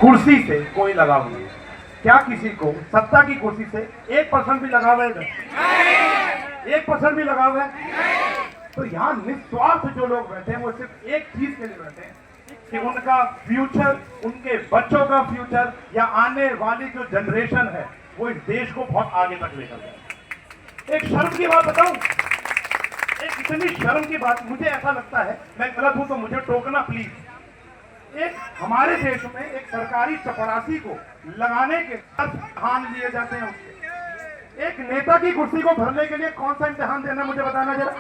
कुर्सी से कोई लगाव नहीं। क्या किसी को सत्ता की कुर्सी से 1% भी लगाव है? 1% भी लगाव है? तो यहाँ निस्वार्थ जो लोग बैठे हैं वो सिर्फ एक चीज के लिए बैठे हैं कि उनका फ्यूचर, उनके बच्चों का फ्यूचर या आने वाली जो जनरेशन है वो इस देश को बहुत आगे तक लेकर जाए। एक शर्म की बात बताऊं, एक इतनी शर्म की बात, मुझे ऐसा लगता है, मैं गलत हूं तो मुझे टोकना प्लीज। एक हमारे देश में एक सरकारी चपरासी को लगाने के 10 इम्तिहान लिए जाते हैं उसके। एक नेता की कुर्सी को भरने के लिए कौन सा इम्तिहान देना, मुझे बताना जरा।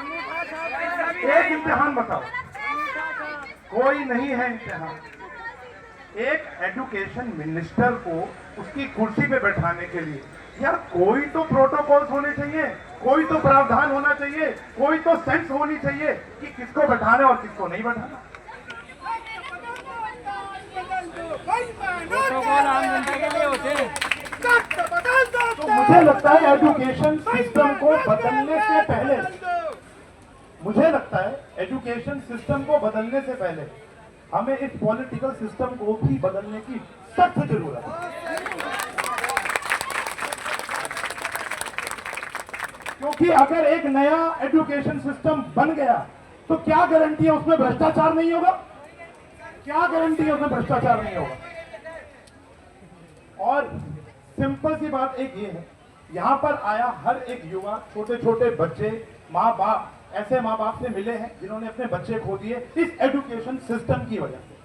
एक इम्तिहान बताओ, कोई नहीं है इम्तिहान। एक एजुकेशन मिनिस्टर को उसकी कुर्सी पे बैठाने के लिए यार कोई तो प्रोटोकॉल्स होने चाहिए, कोई तो प्रावधान होना चाहिए, कोई तो सेंस होनी चाहिए कि किसको बैठाना और किसको नहीं बैठाना। तो मुझे लगता है एजुकेशन सिस्टम को बदलने से पहले, मुझे लगता है एजुकेशन सिस्टम को बदलने से पहले हमें इस पॉलिटिकल सिस्टम को भी बदलने की सख्त जरूरत है। क्योंकि अगर एक नया एजुकेशन सिस्टम बन गया तो क्या गारंटी है उसमें भ्रष्टाचार नहीं होगा? क्या गारंटी है उसमें भ्रष्टाचार नहीं होगा? और सिंपल सी बात एक ये है, यहां पर आया हर एक युवा, छोटे छोटे बच्चे, माँ बाप, ऐसे माँ बाप से मिले हैं जिन्होंने अपने बच्चे खो दिए इस एजुकेशन सिस्टम की वजह से।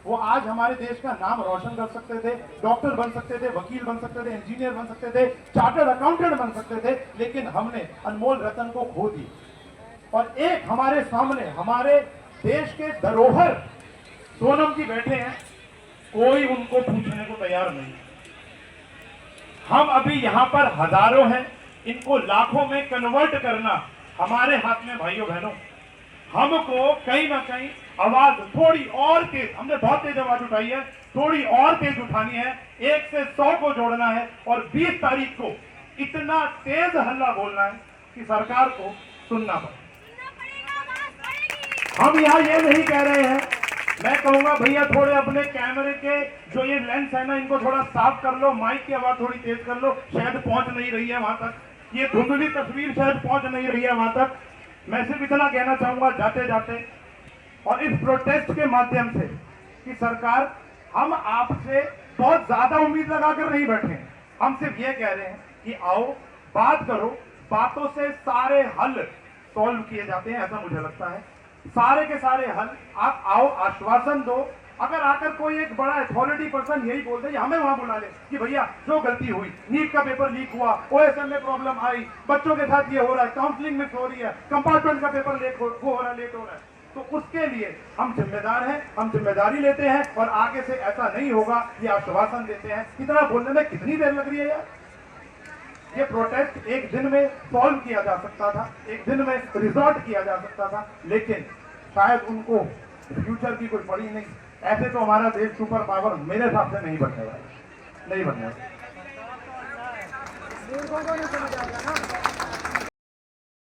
वो आज हमारे देश का नाम रोशन कर सकते थे, डॉक्टर बन सकते थे, वकील बन सकते थे, इंजीनियर बन सकते थे, चार्टर्ड अकाउंटेंट बन सकते थे, लेकिन हमने अनमोल रतन को खो दी। और एक हमारे सामने हमारे देश के धरोहर सोनम जी बैठे हैं, कोई उनको पूछने को तैयार नहीं। हम अभी यहाँ पर हजारों हैं, इनको लाखों में कन्वर्ट करना हमारे हाथ में। भाइयों बहनों, हमको कहीं ना कहीं आवाज थोड़ी और तेज, हमने बहुत तेज आवाज उठाई है, थोड़ी और तेज उठानी है, 1 से 100 को जोड़ना है और 20 तारीख को इतना तेज हल्ला बोलना है कि सरकार को सुनना पड़े। हम यहाँ ये नहीं कह रहे हैं, मैं कहूंगा भैया थोड़े अपने कैमरे के जो ये लेंस है ना इनको थोड़ा साफ कर लो, माइक की आवाज थोड़ी तेज कर लो, शायद पहुंच नहीं रही है वहां तक, ये धुंधली तस्वीर शायद पहुंच नहीं रही है वहां तक। मैं सिर्फ इतना कहना चाहूंगा जाते जाते और इस प्रोटेस्ट के माध्यम से कि सरकार, हम आपसे बहुत ज्यादा उम्मीद लगाकर नहीं बैठे, हम सिर्फ ये कह रहे हैं कि आओ बात करो, बातों से सारे हल सॉल्व किए जाते हैं, ऐसा मुझे लगता है। सारे के सारे हल, आप आओ, आश्वासन दो। अगर आकर कोई एक बड़ा अथॉरिटी पर्सन यही बोल दे, हमें वहां बुला ले कि भैया जो गलती हुई, नीट का पेपर लीक हुआ, ओएसएम में प्रॉब्लम आई, बच्चों के साथ ये हो रहा है, काउंसलिंग मिस हो रही है, कंपार्टमेंट का पेपर लेट हो रहा है, लेट हो रहा है, तो उसके लिए हम जिम्मेदार हैं, हम जिम्मेदारी लेते हैं और आगे से ऐसा नहीं होगा, ये आश्वासन देते हैं। इतना बोलने में कितनी देर लग रही है यार? ये प्रोटेस्ट एक दिन में सॉल्व किया जा सकता था, एक दिन में रिजॉर्ट किया जा सकता था, लेकिन शायद उनको फ्यूचर की कोई पड़ी नहीं। ऐसे तो हमारा देश सुपर पावर मेरे हिसाब से नहीं बनने वाला, नहीं बनने वाला।